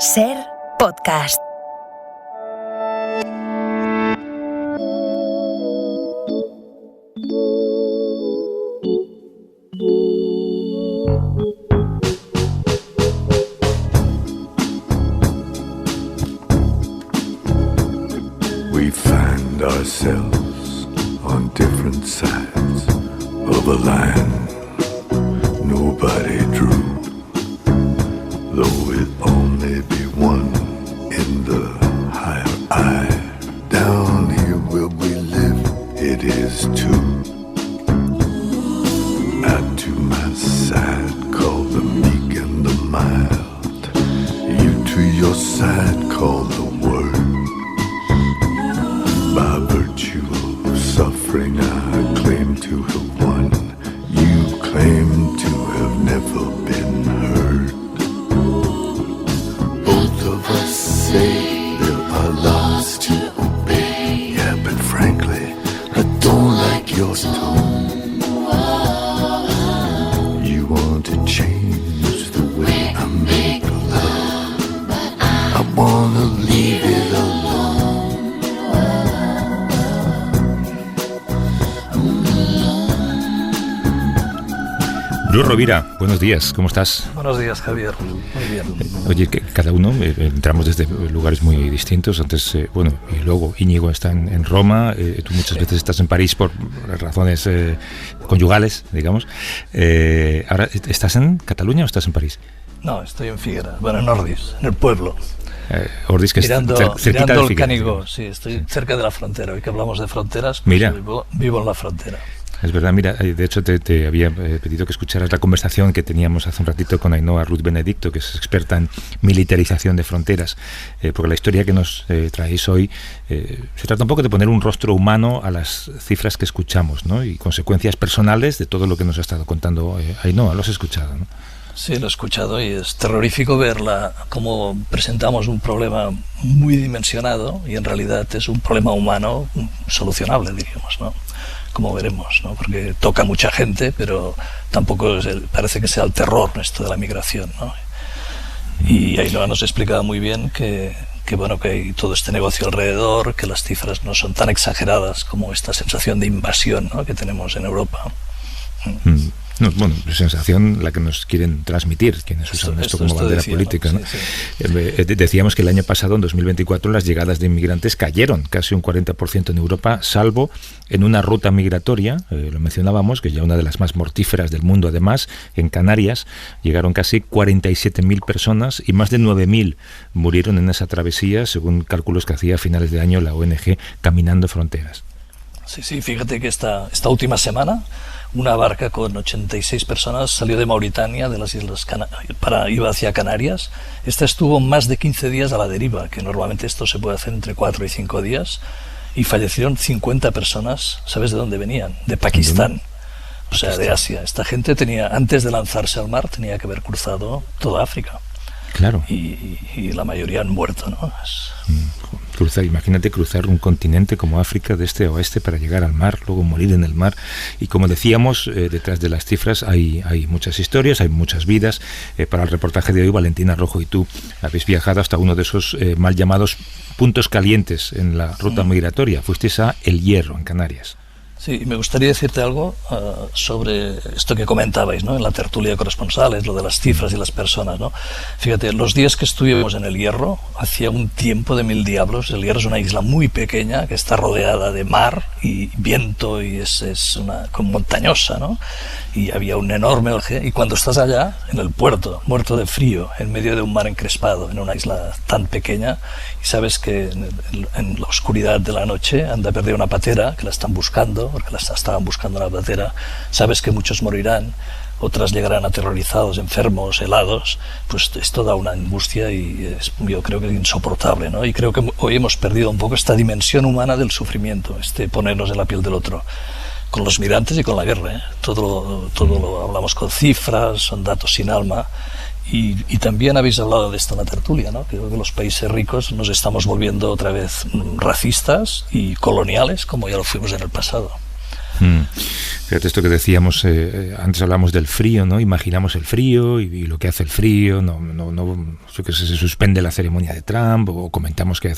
Ser Podcast. We find ourselves on different sides of a line nobody drew, though it only be one in the higher eye. Down here where we live, it is two. Out to my side, call the meek and the mild. You to your side, call the word. By virtue of suffering, I claim to have won. You claim to have never been heard. Both of us say there are laws to obey. Yeah, but frankly, I don't like your tone. You want to change the way I make love. I wanna leave it alone. Luis Rovira, buenos días, ¿cómo estás? Buenos días, Javier. Muy bien. Oye, que cada uno entramos desde lugares muy distintos. Antes, y luego Íñigo está en Roma. Tú muchas veces estás en París por razones conyugales, digamos. Ahora, ¿estás en Cataluña o estás en París? No, estoy en Figueras, en Ordis, en el pueblo. Ordis, que mirando está cerquita de el Figueras. Canigó, sí, estoy cerca de la frontera. Hoy que hablamos de fronteras, pues Mira. vivo en la frontera. Es verdad, mira, de hecho te había pedido que escucharas la conversación que teníamos hace un ratito con Ainhoa Ruth Benedicto, que es experta en militarización de fronteras, porque la historia que nos traéis hoy se trata un poco de poner un rostro humano a las cifras que escuchamos, ¿no? Y consecuencias personales de todo lo que nos ha estado contando Ainhoa. Lo has escuchado, ¿no? Sí, lo he escuchado y es terrorífico verla cómo presentamos un problema muy dimensionado y en realidad es un problema humano solucionable, diríamos, ¿no? Como veremos, ¿no? Porque toca a mucha gente, pero tampoco parece que sea el terror esto de la migración, ¿no? Y Ainhoa nos explicaba muy bien que hay todo este negocio alrededor, que las cifras no son tan exageradas como esta sensación de invasión, ¿no? Que tenemos en Europa. No, sensación la que nos quieren transmitir quienes usan esto como bandera política, ¿no? Sí. Decíamos que el año pasado, en 2024, las llegadas de inmigrantes cayeron casi un 40% en Europa, salvo en una ruta migratoria, lo mencionábamos, que es ya una de las más mortíferas del mundo. Además, en Canarias llegaron casi 47.000 personas y más de 9.000 murieron en esa travesía, según cálculos que hacía a finales de año la ONG Caminando Fronteras. Sí, fíjate que esta última semana una barca con 86 personas salió de Mauritania, de las Islas iba hacia Canarias. Esta estuvo más de 15 días a la deriva, que normalmente esto se puede hacer entre 4 y 5 días, y fallecieron 50 personas. ¿Sabes de dónde venían? De Pakistán, o sea, de Asia. Esta gente antes de lanzarse al mar, tenía que haber cruzado toda África. Claro. Y la mayoría han muerto, ¿no? Imagínate cruzar un continente como África de este a oeste para llegar al mar, luego morir en el mar. Y como decíamos, detrás de las cifras hay muchas historias, hay muchas vidas. Para el reportaje de hoy, Valentina Rojo y tú habéis viajado hasta uno de esos mal llamados puntos calientes en la ruta migratoria. Fuisteis a El Hierro, en Canarias. Sí, me gustaría decirte algo sobre esto que comentabais, ¿no? En la tertulia de corresponsales, lo de las cifras y las personas, ¿no? Fíjate, los días que estuvimos en El Hierro, hacía un tiempo de mil diablos. El Hierro es una isla muy pequeña que está rodeada de mar y viento y es una montañosa, ¿no? Y había un enorme y cuando estás allá, en el puerto, muerto de frío, en medio de un mar encrespado, en una isla tan pequeña, y sabes que en la oscuridad de la noche anda a perder una patera, que la están buscando, porque estaban buscando la patera, sabes que muchos morirán, otras llegarán aterrorizados, enfermos, helados, pues esto da una angustia y yo creo que es insoportable, ¿no? Y creo que hoy hemos perdido un poco esta dimensión humana del sufrimiento, ponernos en la piel del otro, con los migrantes y con la guerra, ¿eh? Todo lo hablamos con cifras, son datos sin alma. Y también habéis hablado de esto en la tertulia, ¿no? Creo que los países ricos nos estamos volviendo otra vez racistas y coloniales, como ya lo fuimos en el pasado. Fíjate esto que decíamos, antes hablamos del frío, ¿no? Imaginamos el frío y lo que hace el frío, que se suspende la ceremonia de Trump, o comentamos que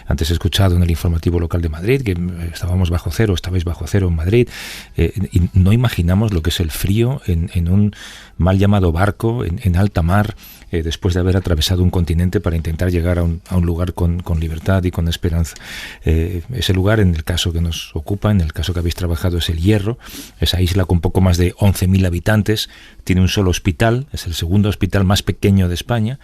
antes he escuchado en el informativo local de Madrid que estabais bajo cero en Madrid, y no imaginamos lo que es el frío en un mal llamado barco, en alta mar, después de haber atravesado un continente para intentar llegar a un lugar con libertad y con esperanza. Ese lugar, en el caso que nos ocupa, en el caso que habéis trabajado, es el Hierro, esa isla con poco más de 11.000 habitantes, tiene un solo hospital, es el segundo hospital más pequeño de España,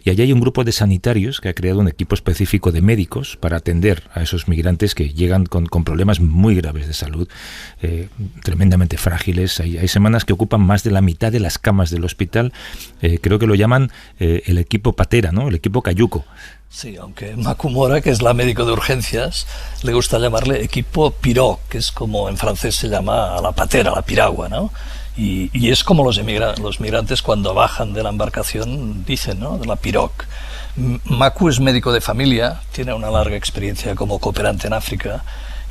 y allí hay un grupo de sanitarios que ha creado un equipo específico de médicos para atender a esos migrantes que llegan con problemas muy graves de salud, tremendamente frágiles. Hay semanas que ocupan más de la mitad de las camas del hospital. Creo que lo llaman el equipo patera, ¿no? El equipo cayuco. Sí, aunque Macu Mora, que es la médico de urgencias, le gusta llamarle equipo pirogue, que es como en francés se llama a la patera, a la piragua, ¿no? Y es como los migrantes cuando bajan de la embarcación dicen, ¿no? De la pirogue. Macu es médico de familia, tiene una larga experiencia como cooperante en África,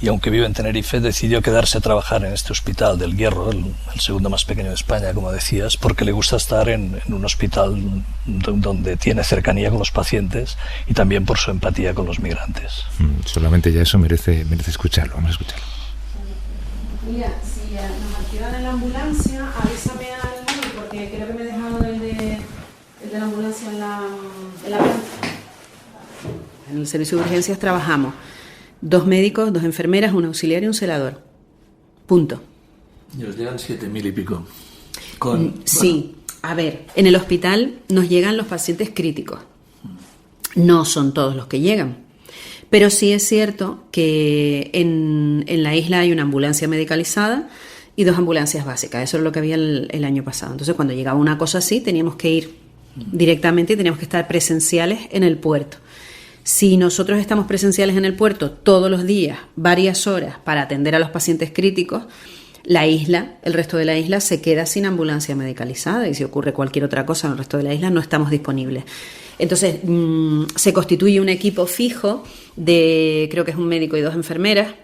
y aunque vive en Tenerife, decidió quedarse a trabajar en este hospital del Hierro, el segundo más pequeño de España, como decías, porque le gusta estar en un hospital donde tiene cercanía con los pacientes y también por su empatía con los migrantes. Solamente ya eso merece escucharlo. Vamos a escucharlo. Mira, si nos activan en la ambulancia, avísame al móvil, porque creo que me he dejado el de la ambulancia en la planta. En el servicio de urgencias trabajamos 2 médicos, 2 enfermeras, un auxiliar y un celador. Punto. Y os llegan 7.000 y pico. Sí, a ver, en el hospital nos llegan los pacientes críticos. No son todos los que llegan. Pero sí es cierto que en la isla hay una ambulancia medicalizada y 2 ambulancias básicas. Eso es lo que había el año pasado. Entonces, cuando llegaba una cosa así, teníamos que ir directamente y teníamos que estar presenciales en el puerto. Si nosotros estamos presenciales en el puerto todos los días, varias horas, para atender a los pacientes críticos, el resto de la isla se queda sin ambulancia medicalizada, y si ocurre cualquier otra cosa en el resto de la isla no estamos disponibles. Entonces se constituye un equipo fijo creo que es un médico y 2 enfermeras,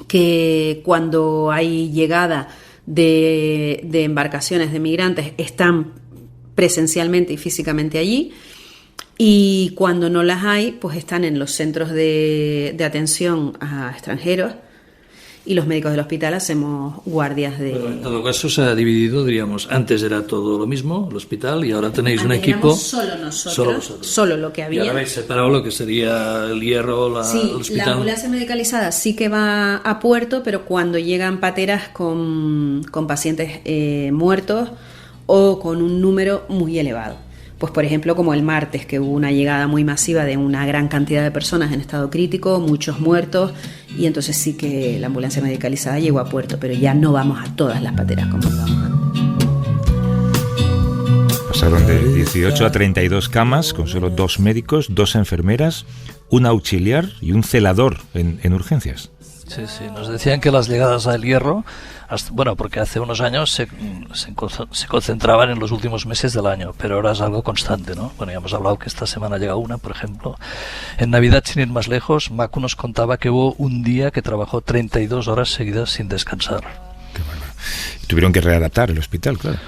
que cuando hay llegada de embarcaciones de migrantes están presencialmente y físicamente allí, y cuando no las hay, pues están en los centros de atención a extranjeros, y los médicos del hospital hacemos guardias de... Pero en todo caso se ha dividido, diríamos, antes era todo lo mismo, el hospital, y ahora tenéis un equipo... Solo lo que había. Y ahora habéis separado lo que sería el Hierro, el hospital. La ambulancia medicalizada sí que va a puerto, pero cuando llegan pateras con pacientes muertos o con un número muy elevado. Pues por ejemplo, como el martes, que hubo una llegada muy masiva de una gran cantidad de personas en estado crítico, muchos muertos, y entonces sí que la ambulancia medicalizada llegó a puerto, pero ya no vamos a todas las pateras como íbamos antes. Pasaron de 18 a 32 camas, con solo 2 médicos, 2 enfermeras, un auxiliar y un celador en urgencias. Sí, nos decían que las llegadas al Hierro, porque hace unos años se concentraban en los últimos meses del año, pero ahora es algo constante, ¿no? Bueno, ya hemos hablado que esta semana llega una, por ejemplo. En Navidad, sin ir más lejos, Macu nos contaba que hubo un día que trabajó 32 horas seguidas sin descansar. Qué bárbaro. Tuvieron que readaptar el hospital, claro.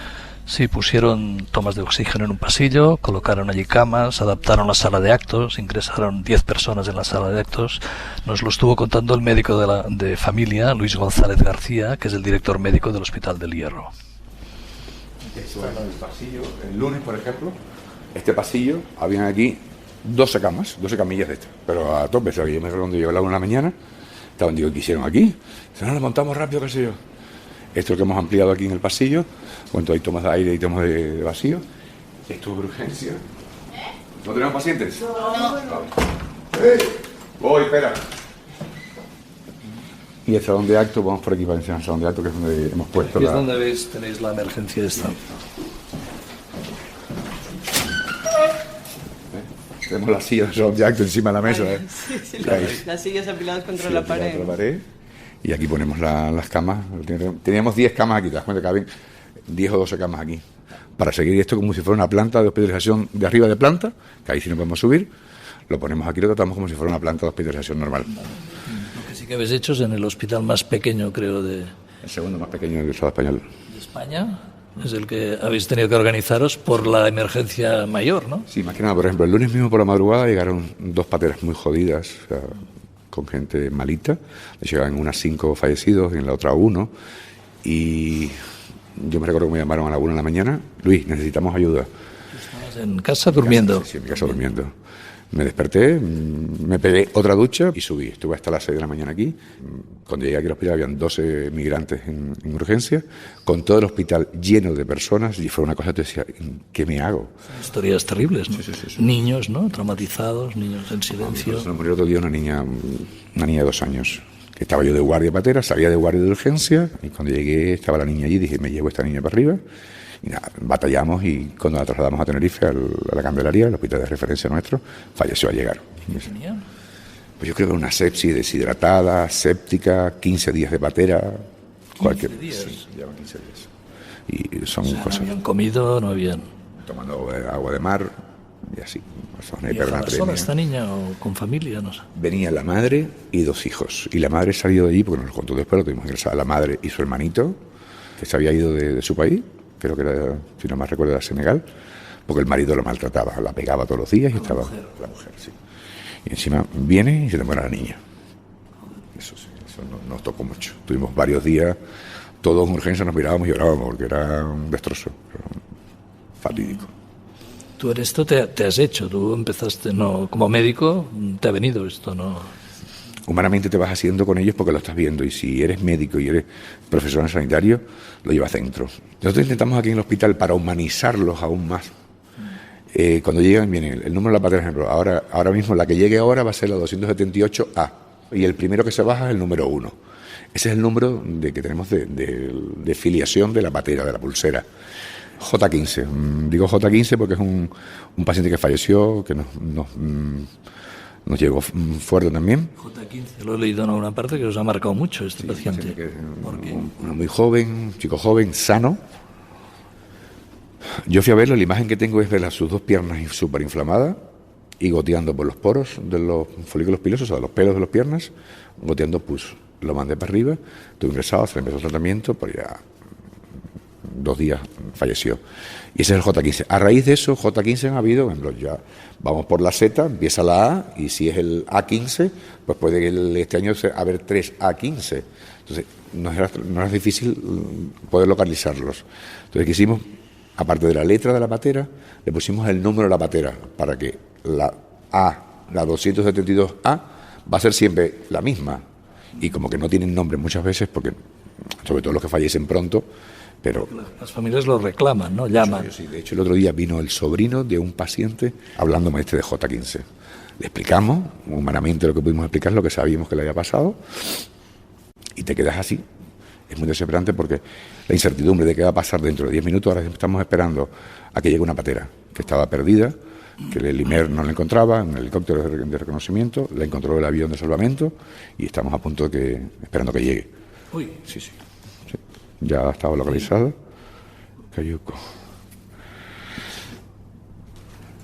Sí, pusieron tomas de oxígeno en un pasillo, colocaron allí camas, adaptaron la sala de actos, ingresaron 10 personas en la sala de actos. Nos lo estuvo contando el médico de familia, Luis González García, que es el director médico del Hospital del Hierro. Esto es el pasillo, el lunes, por ejemplo, este pasillo, habían aquí 12 camas, 12 camillas de estas, pero a tope. Yo me acuerdo cuando llegó a la 1 de la mañana, estaban, digo, ¿qué hicieron aquí? Si no, lo montamos rápido, qué sé yo. Esto es lo que hemos ampliado aquí en el pasillo, cuando hay tomas de aire y tomas de vacío. Esto es urgencia. ¿No tenemos pacientes? No. Voy, espera. Y el salón de acto, vamos por aquí para enseñar el salón de acto, que es donde hemos puesto es donde tenéis la emergencia esta. Tenemos las sillas del salón de acto encima de la mesa. Sí, las sillas apiladas contra la pared. Y aquí ponemos las camas. Teníamos 10 camas aquí, te das cuenta que caben 10 o 12 camas aquí. Para seguir esto como si fuera una planta de hospitalización de arriba de planta, que ahí sí no podemos subir, lo ponemos aquí, lo tratamos como si fuera una planta de hospitalización normal. Lo que sí que habéis hecho es en el hospital más pequeño, creo, El segundo más pequeño del Estado español. de España. Es el que habéis tenido que organizaros por la emergencia mayor, ¿no? Sí, más que nada, por ejemplo, el lunes mismo por la madrugada llegaron 2 pateras muy jodidas, o sea, con gente malita. Llegaban unas 5 fallecidos y en la otra 1. Y yo me recuerdo que me llamaron a la 1 de la mañana. Luis, necesitamos ayuda. Estabas en casa durmiendo. Sí, en mi casa durmiendo. Me desperté, me pegué otra ducha y subí. Estuve hasta las 6 de la mañana aquí. Cuando llegué aquí al hospital habían 12 migrantes en urgencia, con todo el hospital lleno de personas, y fue una cosa que te decía, ¿qué me hago? Historias terribles, ¿no? Sí. Niños, ¿no? Traumatizados, niños en silencio. Nos murió otro día una niña de 2 años. Que estaba yo de guardia patera, salía de guardia de urgencia, y cuando llegué estaba la niña allí, dije, me llevo esta niña para arriba. Y nada, batallamos, y cuando la trasladamos a Tenerife, a la Candelaria, el hospital de referencia nuestro, falleció al llegar. ¿Qué tenía? Pues yo creo que una sepsis deshidratada, séptica, 15 días de patera, 15 días. Sí, llevan 15 días. Y son cosas. No habían comido, no habían... Tomando agua de mar y así. ¿Viajaba sola esta niña o con familia? No sé. Venía la madre y 2 hijos. Y la madre salió de allí, porque nos lo contó después, lo tuvimos que ingresar a la madre y su hermanito, que se había ido de su país, creo que era, si no más recuerdo, era Senegal, porque el marido la maltrataba, la pegaba todos los días y estaba... La mujer, sí. Y encima viene y se te muere la niña. Eso sí, eso nos tocó mucho. Tuvimos varios días, todos en urgencia nos mirábamos y llorábamos, porque era un destrozo, fatídico. Tú en esto te has hecho, tú empezaste, no, como médico, te ha venido esto, ¿no? Humanamente te vas haciendo con ellos porque lo estás viendo, y si eres médico y eres profesional sanitario, lo llevas dentro. Nosotros intentamos aquí en el hospital para humanizarlos aún más. Cuando llegan, viene el número de la patera, por ejemplo, ahora mismo la que llegue ahora va a ser la 278A, y el primero que se baja es el número 1. Ese es el número que tenemos de filiación de la patera, de la pulsera. J15, digo J15 porque es un paciente que falleció, que nos llegó fuerte también. J15, lo he leído en alguna parte, que os ha marcado mucho este paciente. ¿Por qué? Muy joven, un chico joven, sano. Yo fui a verlo, la imagen que tengo es ver sus 2 piernas súper inflamadas y goteando por los poros de los folículos pilosos, o sea, los pelos de las piernas, goteando pus. Lo mandé para arriba, estuve ingresado, se le empezó el tratamiento, pero ya 2 días falleció. Y ese es el J15. A raíz de eso, J15 ha habido, ya vamos por la Z, empieza la A, y si es el A15, pues puede que este año haber 3 A15. Entonces, no era difícil poder localizarlos. Entonces, ¿qué hicimos? Aparte de la letra de la patera, le pusimos el número de la patera, para que la A, la 272A, va a ser siempre la misma. Y como que no tienen nombre muchas veces, porque sobre todo los que fallecen pronto, pero... Las familias lo reclaman, ¿no? Llaman. Sí, de hecho, el otro día vino el sobrino de un paciente hablándome de J15. Le explicamos, humanamente lo que pudimos explicar, lo que sabíamos que le había pasado, y te quedas así. Es muy desesperante porque la incertidumbre de qué va a pasar dentro de 10 minutos, ahora estamos esperando a que llegue una patera que estaba perdida, que el IMER no la encontraba, un helicóptero de reconocimiento, la encontró el avión de salvamento, y estamos a punto esperando que llegue. Uy. Sí. Ya ha estado localizada. Cayuco.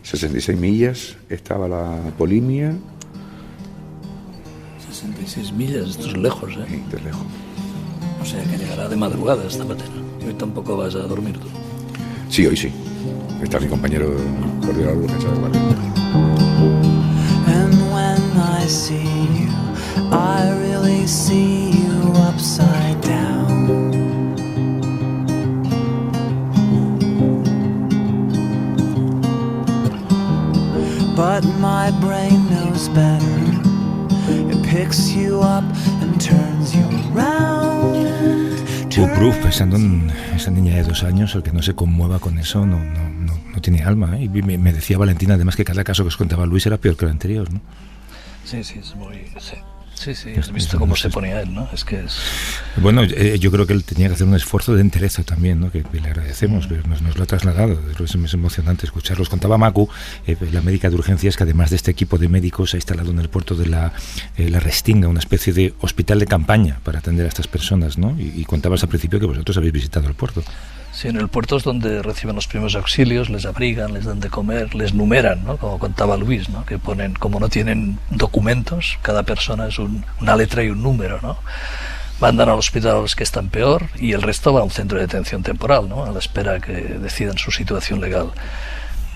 66 millas estaba la Polimia. 66 millas, esto es lejos, ¿eh? Sí, de lejos. O sea que llegará de madrugada esta patera. Y hoy tampoco vas a dormir tú. Sí, hoy sí. Está mi compañero coordinador de urgencia de guardia. And when I see you, I really see you upside down. But my brain knows better. It picks you up and turns you around. Bruce, pensando en esa niña de 2 años, el que no se conmueva con eso no tiene alma, ¿eh? Y me decía Valentina además que cada caso que os contaba Luis era peor que el anterior, ¿no? Sí, es muy... Sí, has visto cómo se ponía él, ¿no? Es que es... Bueno, yo creo que él tenía que hacer un esfuerzo de entereza también, ¿no? Que le agradecemos, nos lo ha trasladado, es emocionante escucharlos. Contaba Macu, la médica de urgencias, que además de este equipo de médicos ha instalado en el puerto de la Restinga una especie de hospital de campaña para atender a estas personas, ¿no? Y contabas al principio que vosotros habéis visitado el puerto. Sí, en el puerto es donde reciben los primeros auxilios, les abrigan, les dan de comer, les numeran, ¿no? Como contaba Luis, ¿no? Que ponen, como no tienen documentos, cada persona es una letra y un número, ¿no? Mandan al hospital a los que están peor y el resto va a un centro de detención temporal, ¿no? A la espera que decidan su situación legal.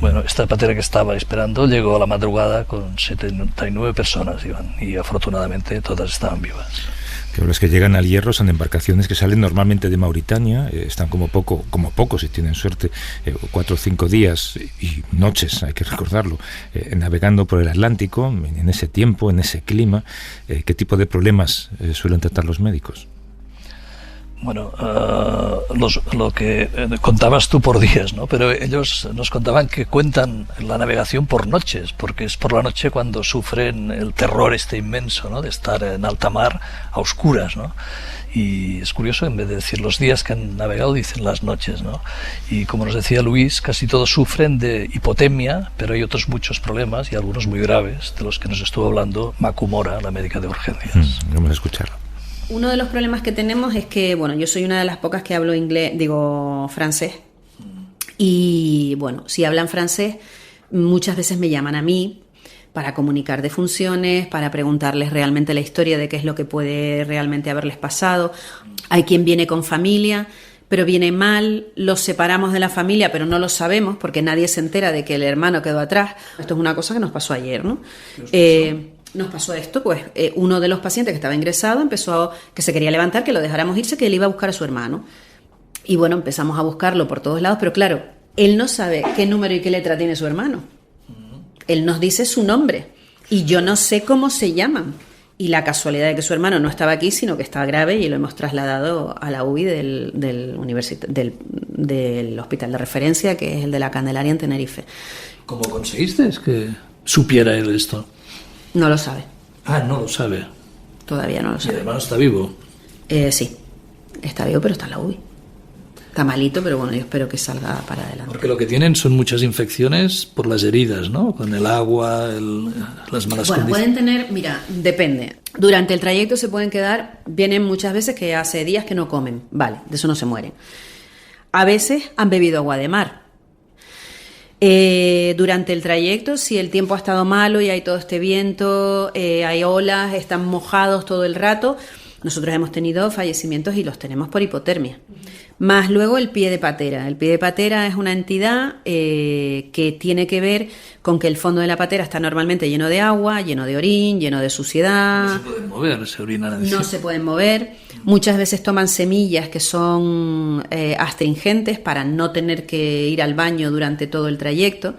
Bueno, esta patera que estaba esperando llegó a la madrugada con 79 personas, Iván, y afortunadamente todas estaban vivas. Que los que llegan al Hierro son embarcaciones que salen normalmente de Mauritania, están como poco, si tienen suerte, 4 o 5 días y noches, hay que recordarlo, navegando por el Atlántico, en ese tiempo, en ese clima. ¿Qué tipo de problemas suelen tratar los médicos? Bueno, lo que contabas tú por días, ¿no? Pero ellos nos contaban que cuentan la navegación por noches, porque es por la noche cuando sufren el terror este inmenso, ¿no? De estar en alta mar a oscuras, ¿no? Y es curioso, en vez de decir los días que han navegado, dicen las noches, ¿no? Y como nos decía Luis, casi todos sufren de hipotemia, pero hay otros muchos problemas, y algunos muy graves, de los que nos estuvo hablando Macu Mora, la médica de urgencias. Vamos a escucharlo. Uno de los problemas que tenemos es que, bueno, yo soy una de las pocas que hablo francés. Y, bueno, si hablan francés, muchas veces me llaman a mí para comunicar defunciones, para preguntarles realmente la historia de qué es lo que puede realmente haberles pasado. Hay quien viene con familia, pero viene mal, los separamos de la familia, pero no lo sabemos porque nadie se entera de que el hermano quedó atrás. Esto es una cosa que nos pasó ayer, ¿no? Nos pasó esto, pues uno de los pacientes que estaba ingresado empezó que se quería levantar, que lo dejáramos irse, que él iba a buscar a su hermano. Y bueno, empezamos a buscarlo por todos lados, pero claro, él no sabe qué número y qué letra tiene su hermano. Él nos dice su nombre y yo no sé cómo se llaman. Y la casualidad de que su hermano no estaba aquí, sino que estaba grave y lo hemos trasladado a la UBI del hospital de referencia, que es el de la Candelaria en Tenerife. ¿Cómo conseguiste que supiera él esto? No lo sabe. Ah, no lo sabe. Todavía no lo sabe. ¿Y el hermano está vivo? Sí, está vivo, pero está en la UBI. Está malito, pero bueno, yo espero que salga para adelante. Porque lo que tienen son muchas infecciones por las heridas, ¿no? Con el agua, las malas condiciones. Pueden tener, mira, depende. Durante el trayecto se pueden quedar, vienen muchas veces que hace días que no comen, vale, de eso no se mueren. A veces han bebido agua de mar. Durante el trayecto, si el tiempo ha estado malo y hay todo este viento, hay olas, están mojados todo el rato, nosotros hemos tenido fallecimientos y los tenemos por hipotermia. Más luego el pie de patera. El pie de patera es una entidad que tiene que ver con que el fondo de la patera está normalmente lleno de agua, lleno de orín, lleno de suciedad. No se pueden mover, se orinan. No se pueden mover. Muchas veces toman semillas que son astringentes para no tener que ir al baño durante todo el trayecto.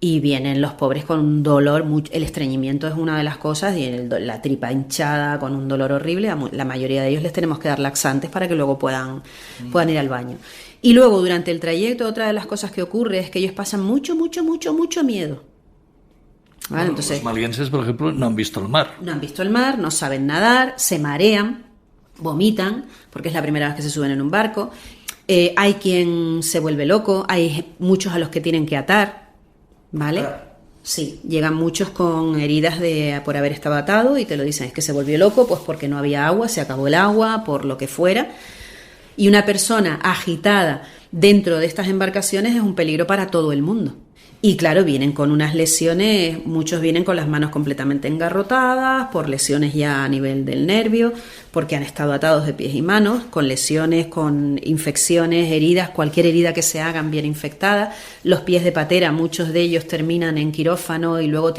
Y vienen los pobres con un dolor, el estreñimiento es una de las cosas, y la tripa hinchada con un dolor horrible. La mayoría de ellos les tenemos que dar laxantes para que luego puedan ir al baño. Y luego durante el trayecto, otra de las cosas que ocurre es que ellos pasan mucho miedo. ¿Vale? Bueno, entonces, los malienses, por ejemplo, no han visto el mar. No han visto el mar, no saben nadar, se marean, vomitan, porque es la primera vez que se suben en un barco. Hay quien se vuelve loco, hay muchos a los que tienen que atar. ¿Vale? Sí, llegan muchos con heridas por haber estado atado y te lo dicen, es que se volvió loco pues porque no había agua, se acabó el agua, por lo que fuera. Y una persona agitada dentro de estas embarcaciones es un peligro para todo el mundo. Y claro, vienen con unas lesiones, muchos vienen con las manos completamente engarrotadas, por lesiones ya a nivel del nervio, porque han estado atados de pies y manos, con lesiones, con infecciones, heridas, cualquier herida que se hagan bien infectada. Los pies de patera, muchos de ellos terminan en quirófano y luego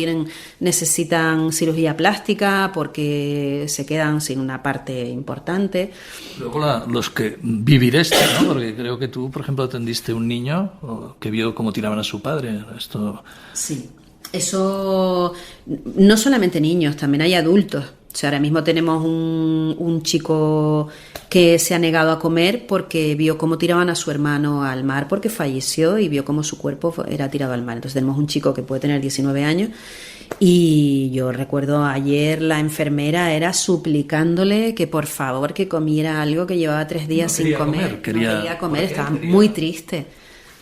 necesitan cirugía plástica porque se quedan sin una parte importante. Luego los que vivir esto, ¿no? Porque creo que tú, por ejemplo, atendiste a un niño que vio cómo tiraban a su padre. Esto... Sí, eso no solamente niños, también hay adultos. O sea, ahora mismo tenemos un chico que se ha negado a comer porque vio cómo tiraban a su hermano al mar porque falleció y vio cómo su cuerpo era tirado al mar. Entonces tenemos un chico que puede tener 19 años y yo recuerdo ayer la enfermera era suplicándole que por favor que comiera algo, que llevaba 3 días sin comer. No quería comer, estaba muy triste.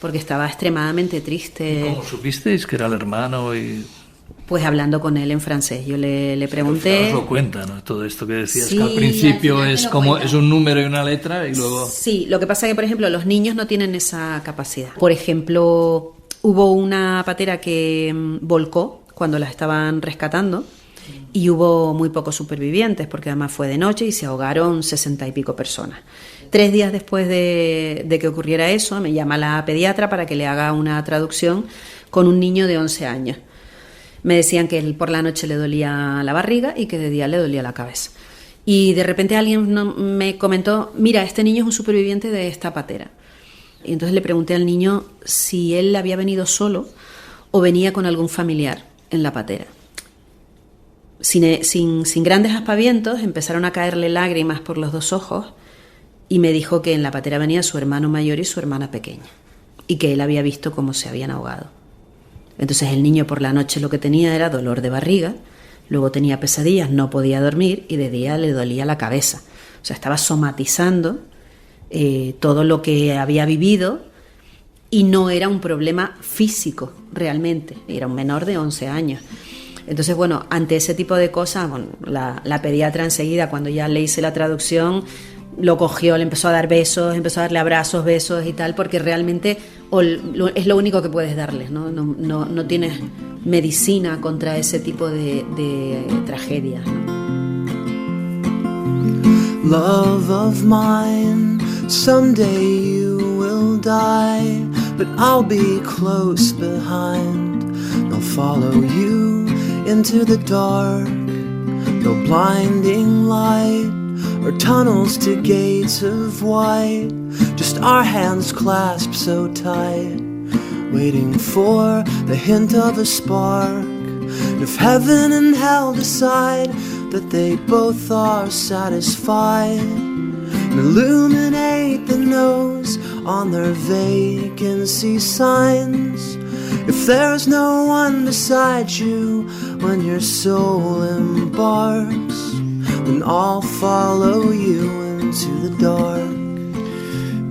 Porque estaba extremadamente triste. ¿Cómo supisteis que era el hermano? pues hablando con él en francés. Yo le pregunté... Os lo cuenta, ¿no? Todo esto que decías, Sí, que al principio al es final como cuenta. es un número y una letra y luego... Sí, lo que pasa es que, por ejemplo, los niños no tienen esa capacidad. Por ejemplo, hubo una patera que volcó cuando la estaban rescatando y hubo muy pocos supervivientes, porque además fue de noche y se ahogaron 60 y pico personas. 3 días después de que ocurriera eso, me llama la pediatra para que le haga una traducción con un niño de 11 años. Me decían que él por la noche le dolía la barriga y que de día le dolía la cabeza. Y de repente alguien me comentó, mira, este niño es un superviviente de esta patera. Y entonces le pregunté al niño si él había venido solo o venía con algún familiar en la patera. Sin grandes aspavientos empezaron a caerle lágrimas por los 2 ojos y me dijo que en la patera venía su hermano mayor y su hermana pequeña y que él había visto cómo se habían ahogado. Entonces el niño por la noche lo que tenía era dolor de barriga, luego tenía pesadillas, no podía dormir y de día le dolía la cabeza. O sea, estaba somatizando todo lo que había vivido y no era un problema físico realmente, era un menor de 11 años. Entonces, bueno, ante ese tipo de cosas, bueno, la pediatra enseguida, cuando ya le hice la traducción, lo cogió, le empezó a dar besos, empezó a darle abrazos, besos y tal, porque realmente es lo único que puedes darles, ¿no? No tienes medicina contra ese tipo de tragedias, ¿no? Love of mine, someday you will die, but I'll be close behind. I'll follow you into the dark, no blinding light or tunnels to gates of white, just our hands clasped so tight, waiting for the hint of a spark. If heaven and hell decide that they both are satisfied, and illuminate the nose on their vacancy signs. If there's no one beside you when your soul embarks, then I'll follow you into the dark.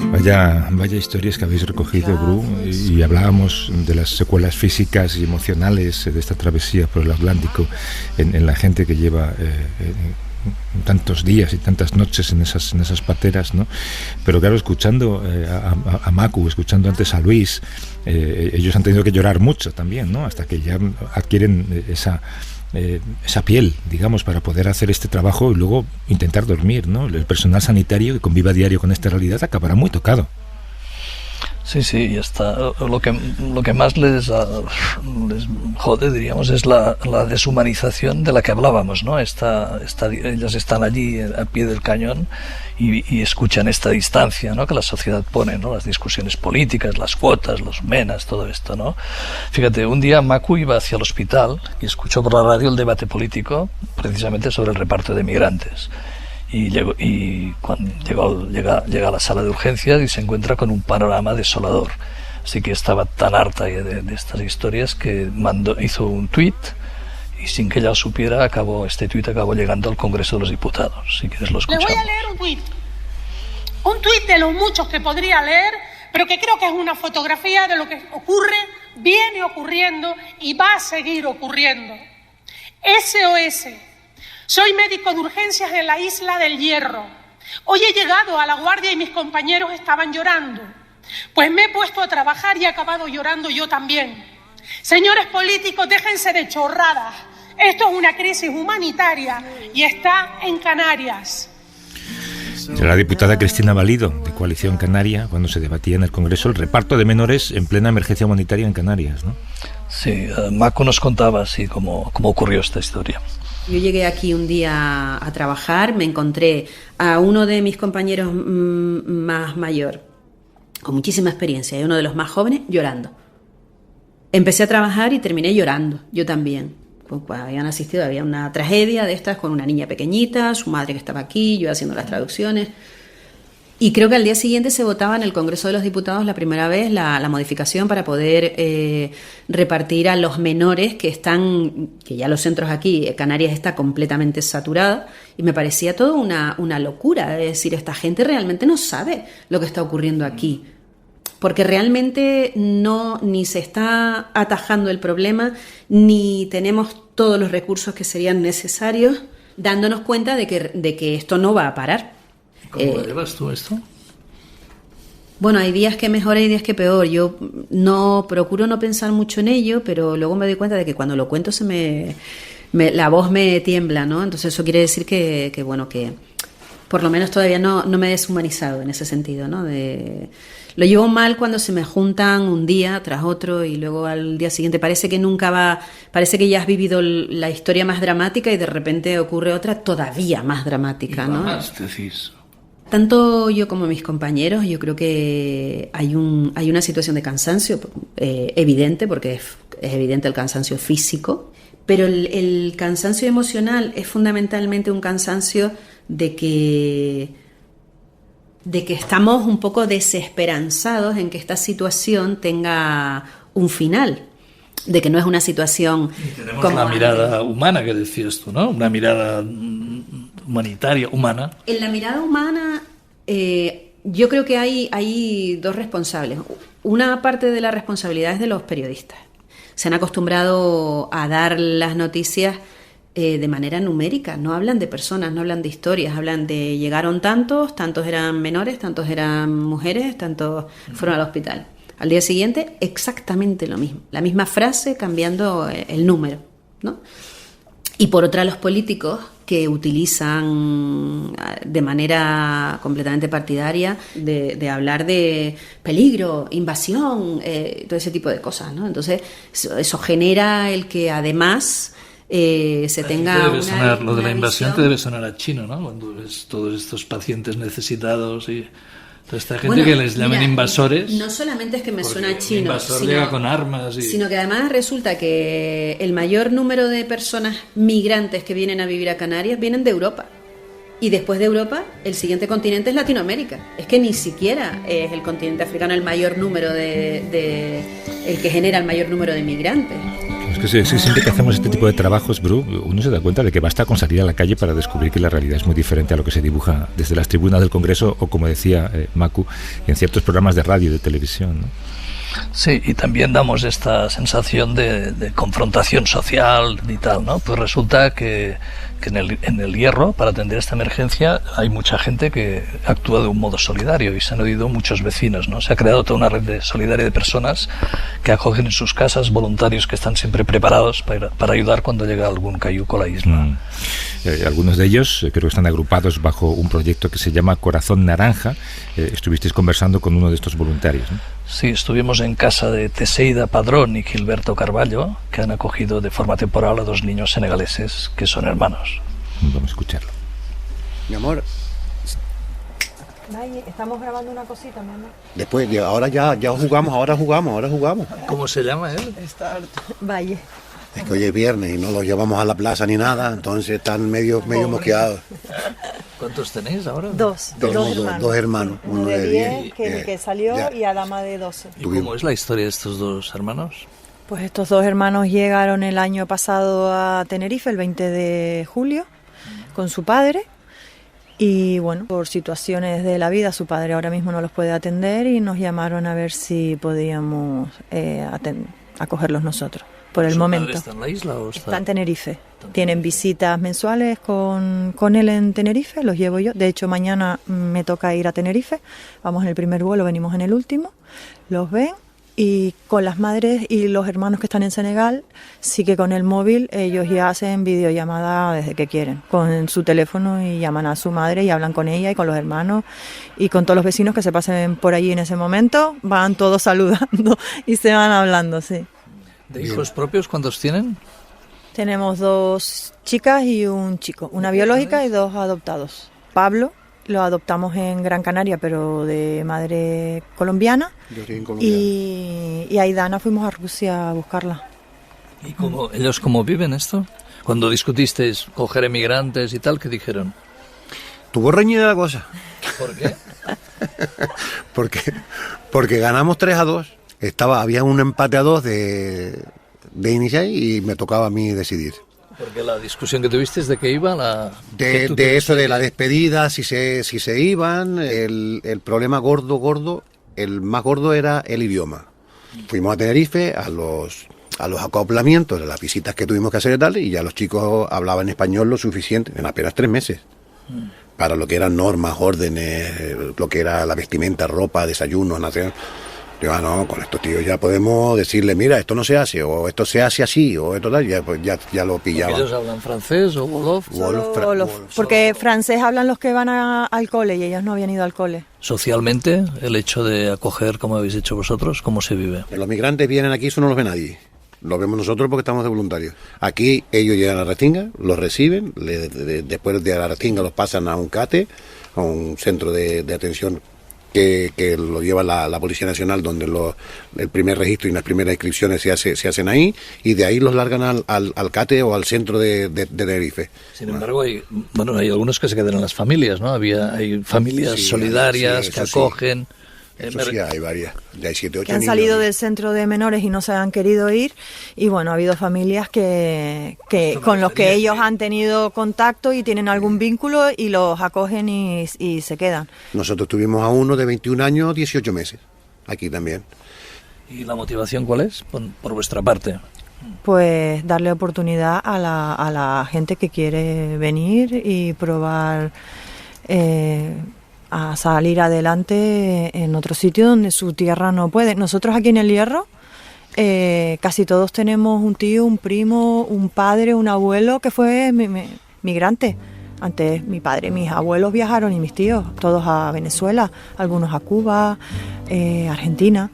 Vaya historias que habéis recogido, Bru, y hablábamos de las secuelas físicas y emocionales de esta travesía por el Atlántico en la gente que lleva tantos días y tantas noches en esas pateras, ¿no? Pero claro, escuchando a Macu, escuchando antes a Luis, ellos han tenido que llorar mucho también, ¿no? Hasta que ya adquieren esa piel, digamos, para poder hacer este trabajo y luego intentar dormir, ¿no? El personal sanitario que conviva a diario con esta realidad acabará muy tocado. Sí, y está. Lo que más les jode, diríamos, es la deshumanización de la que hablábamos, ¿no? Ellas están allí a pie del cañón y escuchan esta distancia, ¿no?, que la sociedad pone, ¿no? Las discusiones políticas, las cuotas, los menas, todo esto, ¿no? Fíjate, un día Macu iba hacia el hospital y escuchó por la radio el debate político precisamente sobre el reparto de migrantes. Y cuando llega a la sala de urgencias y se encuentra con un panorama desolador. Así que estaba tan harta de estas historias que hizo un tuit y sin que ella lo supiera, este tuit acabó llegando al Congreso de los Diputados. Si quieres lo escuchamos. Le voy a leer un tuit. Un tuit de los muchos que podría leer, pero que creo que es una fotografía de lo que ocurre, viene ocurriendo y va a seguir ocurriendo. SOS. Soy médico de urgencias en la isla del Hierro. Hoy he llegado a La Guardia y mis compañeros estaban llorando. Pues me he puesto a trabajar y he acabado llorando yo también. Señores políticos, déjense de chorradas. Esto es una crisis humanitaria y está en Canarias. La diputada Cristina Valido, de Coalición Canaria, cuando se debatía en el Congreso el reparto de menores en plena emergencia humanitaria en Canarias, ¿no? Sí, Maco nos contaba así cómo ocurrió esta historia. Yo llegué aquí un día a trabajar, me encontré a uno de mis compañeros más mayor, con muchísima experiencia, y uno de los más jóvenes, llorando. Empecé a trabajar y terminé llorando, yo también. Pues, había una tragedia de estas con una niña pequeñita, su madre que estaba aquí, yo haciendo las traducciones. Y creo que al día siguiente se votaba en el Congreso de los Diputados la primera vez la modificación para poder repartir a los menores que ya los centros aquí, Canarias está completamente saturada, y me parecía todo una locura. Es decir, esta gente realmente no sabe lo que está ocurriendo aquí. porque realmente ni se está atajando el problema, ni tenemos todos los recursos que serían necesarios, dándonos cuenta de que esto no va a parar. ¿Cómo lo llevas tú esto? Bueno, hay días que mejor, hay días que peor. Yo procuro no pensar mucho en ello, pero luego me doy cuenta de que cuando lo cuento la voz me tiembla, ¿no? Entonces eso quiere decir que por lo menos todavía no me he deshumanizado en ese sentido, ¿no? Lo llevo mal cuando se me juntan un día tras otro y luego al día siguiente parece que ya has vivido la historia más dramática y de repente ocurre otra todavía más dramática, ¿no? Más decís. Tanto yo como mis compañeros, yo creo que hay una situación de cansancio evidente, porque es evidente el cansancio físico, pero el cansancio emocional es fundamentalmente un cansancio de que estamos un poco desesperanzados en que esta situación tenga un final, de que no es una situación... Y tenemos como la mirada humana que decías tú, ¿no? Una mirada humanitaria, humana. En la mirada humana yo creo que hay dos responsables. Una parte de la responsabilidad es de los periodistas. Se han acostumbrado a dar las noticias de manera numérica, no hablan de personas, no hablan de historias, hablan de llegaron tantos eran menores, tantos eran mujeres, tantos fueron al hospital. Al día siguiente exactamente lo mismo, la misma frase cambiando el número, ¿no? Y por otra los políticos que utilizan de manera completamente partidaria de hablar de peligro, invasión, todo ese tipo de cosas, ¿no? Entonces eso genera el que además se tenga lo de la invasión te debe sonar a chino, ¿no? Cuando ves todos estos pacientes necesitados y toda esta gente que les llaman invasores. No solamente es que me suena a chino, invasor llega con armas sino que además resulta que el mayor número de personas migrantes que vienen a vivir a Canarias vienen de Europa. Y después de Europa, el siguiente continente es Latinoamérica. Es que ni siquiera es el continente africano el mayor número el que genera el mayor número de migrantes. Es que siempre que hacemos este tipo de trabajos, Bru, uno se da cuenta de que basta con salir a la calle para descubrir que la realidad es muy diferente a lo que se dibuja desde las tribunas del Congreso o, como decía Macu, en ciertos programas de radio y de televisión, ¿no? Sí, y también damos esta sensación de confrontación social y tal, ¿no? Pues resulta que en el Hierro, para atender esta emergencia, hay mucha gente que actúa de un modo solidario y se han oído muchos vecinos, ¿no? Se ha creado toda una red solidaria de personas que acogen en sus casas voluntarios que están siempre preparados para ayudar cuando llega algún cayuco a la isla. Algunos de ellos creo que están agrupados bajo un proyecto que se llama Corazón Naranja. Estuvisteis conversando con uno de estos voluntarios, ¿no? Sí, estuvimos en casa de Teseida Padrón y Gilberto Carballo, que han acogido de forma temporal a 2 niños senegaleses que son hermanos. Vamos a escucharlo. Mi amor. Valle, estamos grabando una cosita, mi amor. Después, ahora ya jugamos. ¿Cómo se llama él? Valle. Es que hoy es viernes y no los llevamos a la plaza ni nada, entonces están medio mosqueados. ¿Cuántos tenéis ahora? Dos hermanos. Uno de 10, que salió, ya. Y Adama de 12. ¿Y cómo es la historia de estos 2 hermanos? Pues estos 2 hermanos llegaron el año pasado a Tenerife, el 20 de julio, con su padre. Y bueno, por situaciones de la vida, su padre ahora mismo no los puede atender y nos llamaron a ver si podíamos acogerlos nosotros. Por el momento. ¿Está en la isla o está en Tenerife? Tienen visitas mensuales con él en Tenerife, los llevo yo. De hecho, mañana me toca ir a Tenerife. Vamos en el primer vuelo, venimos en el último. Los ven y con las madres y los hermanos que están en Senegal, sí que con el móvil ellos ya hacen videollamada desde que quieren. Con su teléfono y llaman a su madre y hablan con ella y con los hermanos y con todos los vecinos que se pasen por allí en ese momento. Van todos saludando y se van hablando, sí. ¿De hijos propios cuántos tienen? Tenemos 2 chicas y un chico, una biológica y 2 adoptados. Pablo lo adoptamos en Gran Canaria, pero de madre colombiana. Y Aidana fuimos a Rusia a buscarla. ¿Y ellos cómo viven esto? Cuando discutisteis coger emigrantes y tal, ¿qué dijeron? Tuvo reñida la cosa. ¿Por qué? Porque ganamos 3-2. Había un empate a 2 de inicial y me tocaba a mí decidir. Porque la discusión que tuviste es de qué iba de eso de la despedida, si se iban, el problema gordo el más gordo era el idioma. Fuimos a Tenerife a los acoplamientos de las visitas que tuvimos que hacer y tal, y ya los chicos hablaban español lo suficiente, en apenas 3 meses. Para lo que eran normas, órdenes, lo que era la vestimenta, ropa, desayunos, nación. Digo, no, con estos tíos ya podemos decirle, mira, esto no se hace, o esto se hace así, o esto tal, ya lo pillaban. ¿Ellos hablan francés o wolof? Porque francés hablan los que van al cole y ellos no habían ido al cole. Socialmente, el hecho de acoger, como habéis hecho vosotros, ¿cómo se vive? Los migrantes vienen aquí, eso no los ve nadie. Lo vemos nosotros porque estamos de voluntarios. Aquí ellos llegan a la Restinga, los reciben, después de la Restinga los pasan a un CATE, a un centro de atención que lo lleva la Policía Nacional, donde el primer registro y las primeras inscripciones se hacen ahí, y de ahí los largan al CATE o al centro de Tenerife. Sin embargo, hay algunos que se quedan en las familias, ¿no? Hay familias solidarias que acogen. Eso sí, hay varias. Ya hay 7, 8 que han salido del centro de menores y no se han querido ir, y bueno, ha habido familias que con los que ellos han tenido contacto y tienen algún vínculo y los acogen y se quedan. Nosotros tuvimos a uno de 21 años, 18 meses, aquí también. ¿Y la motivación cuál es, por vuestra parte? Pues darle oportunidad a la gente que quiere venir y probar a salir adelante en otro sitio donde su tierra no puede. Nosotros aquí en El Hierro casi todos tenemos un tío, un primo, un padre, un abuelo que fue migrante. Antes mi padre, mis abuelos viajaron y mis tíos, todos a Venezuela, algunos a Cuba, Argentina.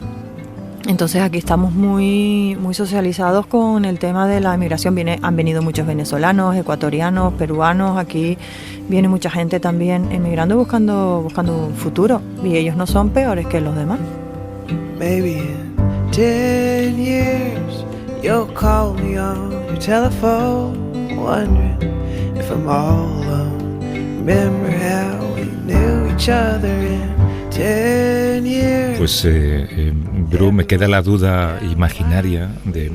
Entonces aquí estamos muy socializados con el tema de la migración. Han venido muchos venezolanos, ecuatorianos, peruanos. Aquí viene mucha gente también emigrando buscando un futuro. Y ellos no son peores que los demás. Maybe in 10 years you'll call me on your telephone, wondering if I'm all alone. Remember how we knew each other in 10 years. Pues, Bru, me queda la duda imaginaria de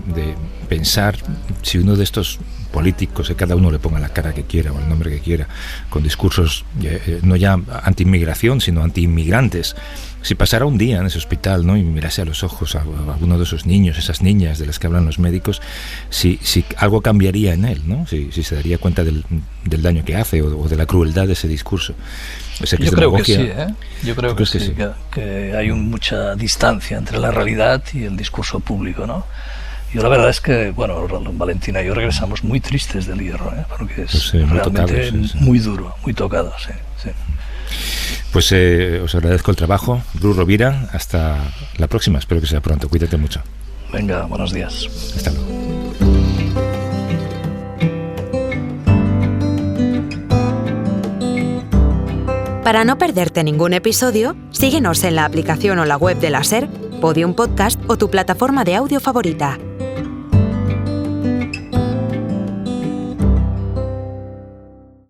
pensar si uno de estos políticos, que cada uno le ponga la cara que quiera o el nombre que quiera, con discursos no ya anti-inmigración, sino anti-inmigrantes, si pasara un día en ese hospital, ¿no?, y mirase a los ojos a alguno de esos niños, esas niñas de las que hablan los médicos, si algo cambiaría en él, ¿no? Si se daría cuenta del daño que hace o de la crueldad de ese discurso. Yo creo que sí, ¿eh? Yo creo que sí, que hay mucha distancia entre la realidad y el discurso público, ¿no? Yo la verdad es que, bueno, Valentina y yo regresamos muy tristes del Hierro, ¿eh? Porque es realmente muy duro, muy tocado, sí. Pues os agradezco el trabajo, Bru Rovira. Hasta la próxima, espero que sea pronto. Cuídate mucho. Venga, buenos días. Hasta luego. Para no perderte ningún episodio, síguenos en la aplicación o la web de la SER, Podium Podcast o tu plataforma de audio favorita.